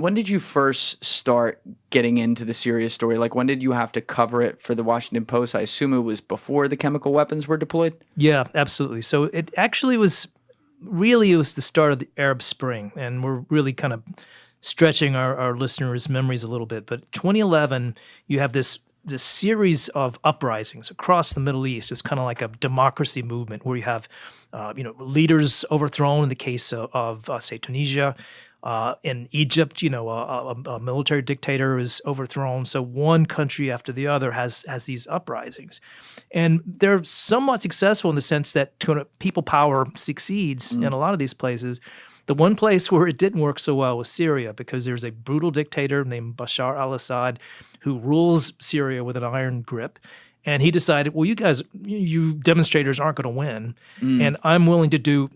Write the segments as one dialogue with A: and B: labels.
A: When did you first start getting into the Syria story? Like, when did you have to cover it for the Washington Post? I assume it was before the chemical weapons were deployed?
B: Yeah, absolutely. So it actually was really, it was the start of the Arab Spring, and we're really kind of stretching our listeners' memories a little bit. But 2011, you have this series of uprisings across the Middle East. It's kind of like a democracy movement where you have leaders overthrown in the case of say, Tunisia. In Egypt, a military dictator is overthrown. So one country after the other has these uprisings. And they're somewhat successful in the sense that people power succeeds in a lot of these places. The one place where it didn't work so well was Syria, because there's a brutal dictator named Bashar al-Assad who rules Syria with an iron grip. And he decided, well, you demonstrators aren't going to win. And I'm willing to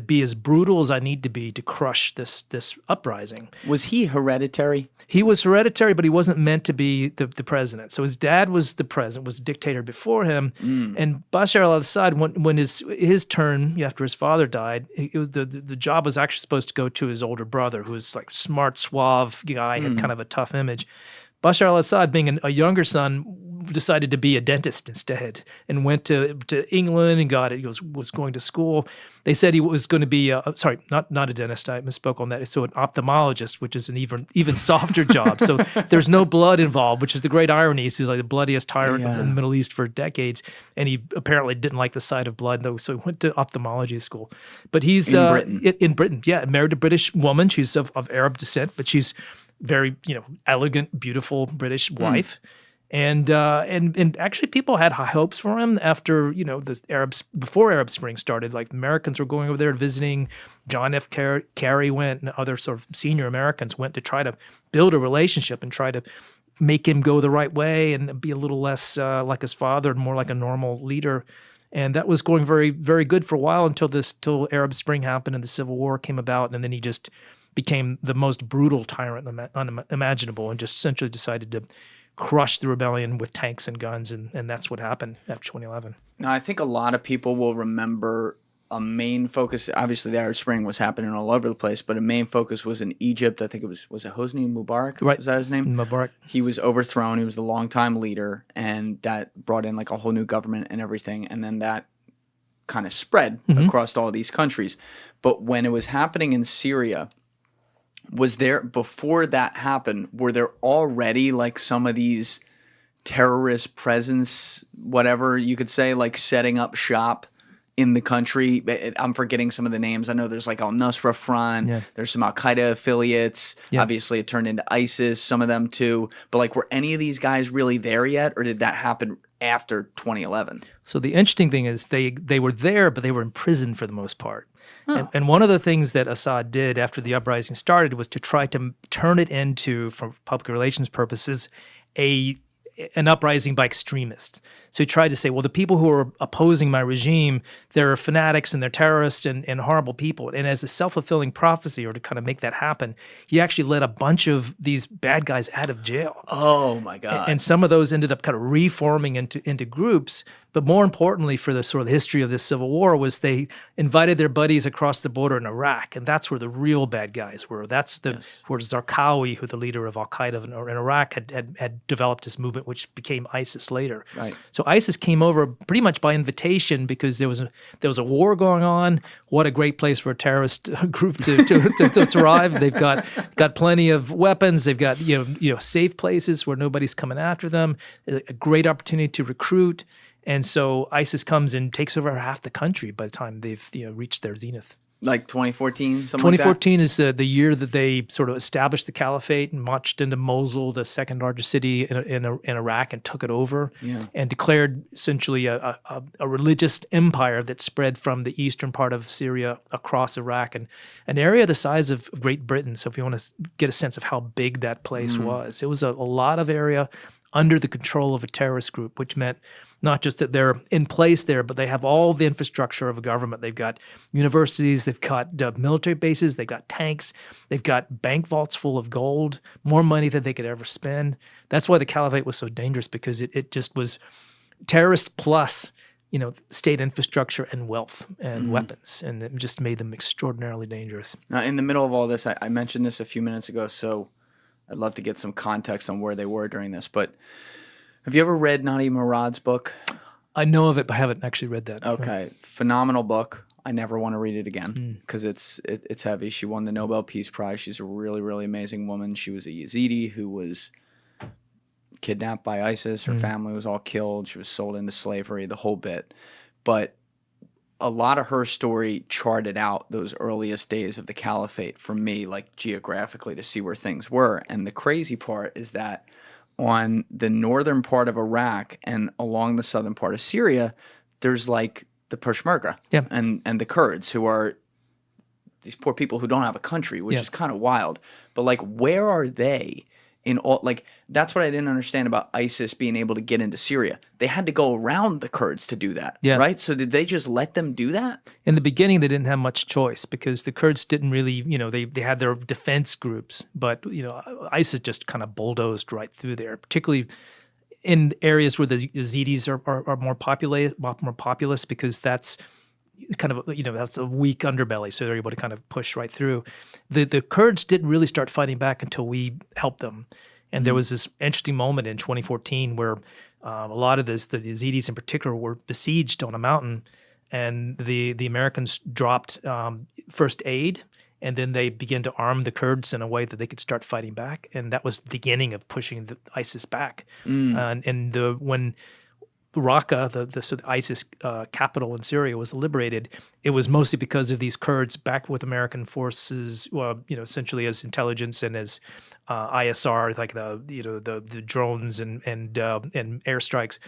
B: be as brutal as I need to be to crush this uprising.
A: Was he hereditary?
B: He was hereditary, but he wasn't meant to be the president. So his dad was the president, was a dictator before him. And Bashar al-Assad, when his turn after his father died, the job was actually supposed to go to his older brother, who was like smart, suave guy, had kind of a tough image. Bashar al-Assad, being a younger son, decided to be a dentist instead and went to England and was going to school. They said he was going to be not a dentist. I misspoke on that. So an ophthalmologist, which is an even softer job. So there's no blood involved, which is the great irony. He's like the bloodiest tyrant in the Middle East for decades, and he apparently didn't like the sight of blood, though. So he went to ophthalmology school. But he's in Britain, married a British woman. She's of Arab descent, but she's very elegant, beautiful British wife. And actually, people had high hopes for him after before Arab Spring started. Like, Americans were going over there visiting. John F. Kerry went, and other sort of senior Americans went to try to build a relationship and try to make him go the right way and be a little less like his father and more like a normal leader. And that was going very, very good for a while until Arab Spring happened and the Civil War came about, and then he just became the most brutal tyrant unimaginable and just essentially decided to crush the rebellion with tanks and guns, and that's what happened after 2011.
A: Now, I think a lot of people will remember a main focus. Obviously, the Arab Spring was happening all over the place, but a main focus was in Egypt. I think it was it Hosni Mubarak?
B: Right.
A: Was that his name?
B: Mubarak.
A: He was overthrown. He was the longtime leader, and that brought in like a whole new government and everything, and then that kind of spread across all these countries. But when it was happening in Syria, before that happened, were there already like some of these terrorist presence, whatever you could say, like setting up shop in the country? I'm forgetting some of the names. I know there's like Al-Nusra Front, there's some Al-Qaeda affiliates. Obviously it turned into ISIS, some of them too. But like, were any of these guys really there yet, or did that happen after 2011?
B: So the interesting thing is they were there, but they were in prison for the most part. And one of the things that Assad did after the uprising started was to try to turn it into, for public relations purposes, an uprising by extremists. So he tried to say, well, the people who are opposing my regime, they're fanatics and they're terrorists and horrible people. And as a self-fulfilling prophecy, or to kind of make that happen, he actually let a bunch of these bad guys out of jail.
A: Oh, my God.
B: And some of those ended up kind of reforming into groups. But more importantly, for the sort of the history of this civil war, was they invited their buddies across the border in Iraq, and that's where the real bad guys were. That's where Zarqawi, who the leader of Al-Qaeda in Iraq, had developed this movement, which became ISIS later.
A: Right.
B: So ISIS came over pretty much by invitation because there was a war going on. What a great place for a terrorist group to thrive. They've got plenty of weapons. They've got safe places where nobody's coming after them. A great opportunity to recruit. And so ISIS comes and takes over half the country by the time they've reached their zenith.
A: Like 2014, something
B: 2014 is the year that they sort of established the caliphate and marched into Mosul, the second largest city in Iraq, and took it over and declared essentially a religious empire that spread from the eastern part of Syria across Iraq, and an area the size of Great Britain. So if you want to get a sense of how big that place was, it was a lot of area under the control of a terrorist group, which meant not just that they're in place there, but they have all the infrastructure of a government. They've got universities, they've got military bases, they've got tanks, they've got bank vaults full of gold, more money than they could ever spend. That's why the caliphate was so dangerous, because it just was terrorist plus state infrastructure and wealth and weapons, and it just made them extraordinarily dangerous.
A: Now, in the middle of all this, I mentioned this a few minutes ago, so I'd love to get some context on where they were during this. But have you ever read Nadi Murad's book?
B: I know of it, but I haven't actually read that.
A: Okay, phenomenal book. I never want to read it again because it's heavy. She won the Nobel Peace Prize. She's a really, really amazing woman. She was a Yazidi who was kidnapped by ISIS. Her family was all killed. She was sold into slavery, the whole bit. But a lot of her story charted out those earliest days of the caliphate for me, like geographically, to see where things were. And the crazy part is that on the northern part of Iraq and along the southern part of Syria, there's like the Peshmerga and the Kurds, who are these poor people who don't have a country, which is kind of wild. But like, where are they in all? Like, that's what I didn't understand about ISIS being able to get into Syria. They had to go around the Kurds to do that, right? So did they just let them do that?
B: In the beginning, they didn't have much choice because the Kurds didn't really, they had their defense groups, but ISIS just kind of bulldozed right through there, particularly in areas where the Yazidis are more populous, because that's kind of that's a weak underbelly, so they're able to kind of push right through. The Kurds didn't really start fighting back until we helped them, and there was this interesting moment in 2014 where a lot of the Yazidis in particular were besieged on a mountain, and the Americans dropped first aid. And then they began to arm the Kurds in a way that they could start fighting back, and that was the beginning of pushing the ISIS back. When Raqqa, the ISIS capital in Syria, was liberated, it was mostly because of these Kurds back with American forces, essentially as intelligence and as ISR, like the drones and airstrikes.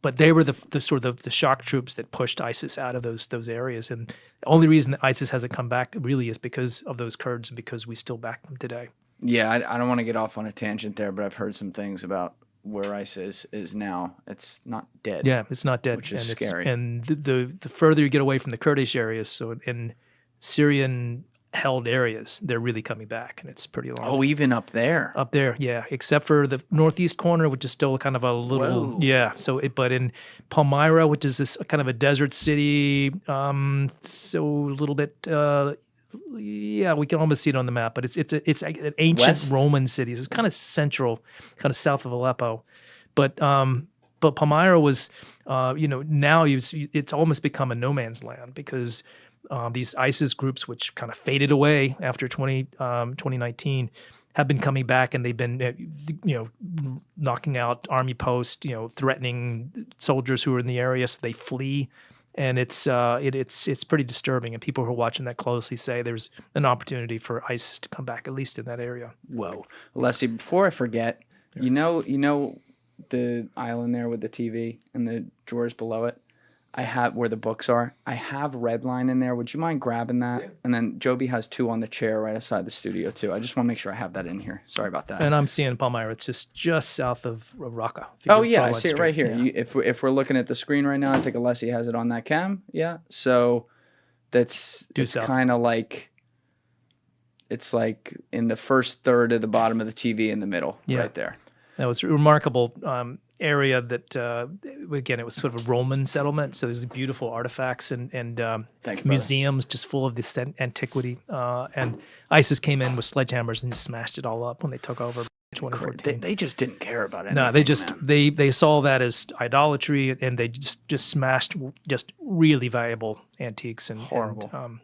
B: But they were the sort of the shock troops that pushed ISIS out of those areas. And the only reason that ISIS hasn't come back really is because of those Kurds and because we still back them today.
A: Yeah, I don't want to get off on a tangent there, but I've heard some things about where ISIS is now. It's not dead.
B: Yeah, it's not dead.
A: Which is scary.
B: And the further you get away from the Kurdish areas, so in Syrian-held areas, they're really coming back, and it's pretty long.
A: Oh, even up there?
B: Up there, yeah, except for the northeast corner, which is still kind of a little...
A: Whoa.
B: Yeah, but in Palmyra, which is this kind of a desert city, so a little bit... we can almost see it on the map, but it's an ancient
A: West?
B: Roman city. So it's kind of central, kind of south of Aleppo. But Palmyra was, now it's almost become a no man's land because these ISIS groups, which kind of faded away after 2019, have been coming back, and they've been, knocking out army posts, threatening soldiers who are in the area, so they flee. And it's pretty disturbing, and people who are watching that closely say there's an opportunity for ISIS to come back, at least in that area.
A: Whoa, Leslie! Before I forget, you know the island there with the TV and the drawers below it. I have where the books are. I have Redline in there. Would you mind grabbing that? Yeah. And then Joby has two on the chair right outside the studio too. I just want to make sure I have that in here. Sorry about that.
B: And I'm seeing Palmyra. It's just south of Raqqa.
A: Oh yeah, I see it right here. Yeah. If we're looking at the screen right now, I think Alessi has it on that cam. Yeah. So it's kind of like it's like in the first third of the bottom of the TV in the middle, right there.
B: That was remarkable. Area that again, it was sort of a Roman settlement, so there's beautiful artifacts and museums just full of this antiquity. And ISIS came in with sledgehammers and just smashed it all up when they took over in 2014.
A: They just didn't care about anything.
B: No, they saw that as idolatry, and they just smashed just really valuable antiques and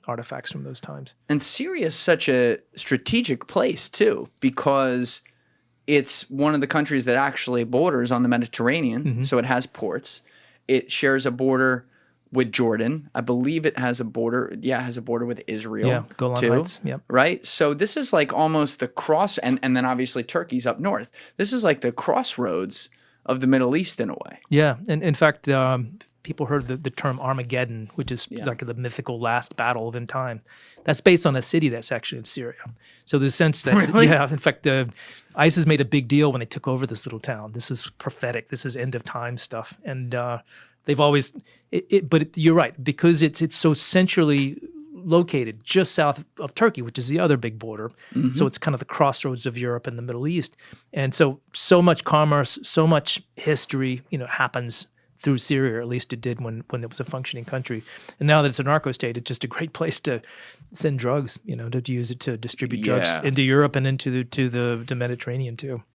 B: artifacts from those times. And
A: Syria is such a strategic place too, because it's one of the countries that actually borders on the Mediterranean, so it has ports. It shares a border with Jordan. I believe it has a border. Yeah, it has a border with Israel
B: Golan
A: too.
B: Heights,
A: right? So this is like almost the cross, and then obviously Turkey's up north. This is like the crossroads of the Middle East in a way.
B: Yeah, and in fact, people heard the term Armageddon, which is like the mythical last battle of in time. That's based on a city that's actually in Syria. So there's a sense that, in fact, ISIS made a big deal when they took over this little town. This is prophetic. This is end of time stuff. And they've always, but you're right, because it's so centrally located just south of Turkey, which is the other big border. So it's kind of the crossroads of Europe and the Middle East. And so much commerce, so much history, happens through Syria, or at least it did when it was a functioning country. And now that it's a narco state, it's just a great place to send drugs, to use it to distribute drugs
A: Yeah.
B: into Europe and into the Mediterranean too.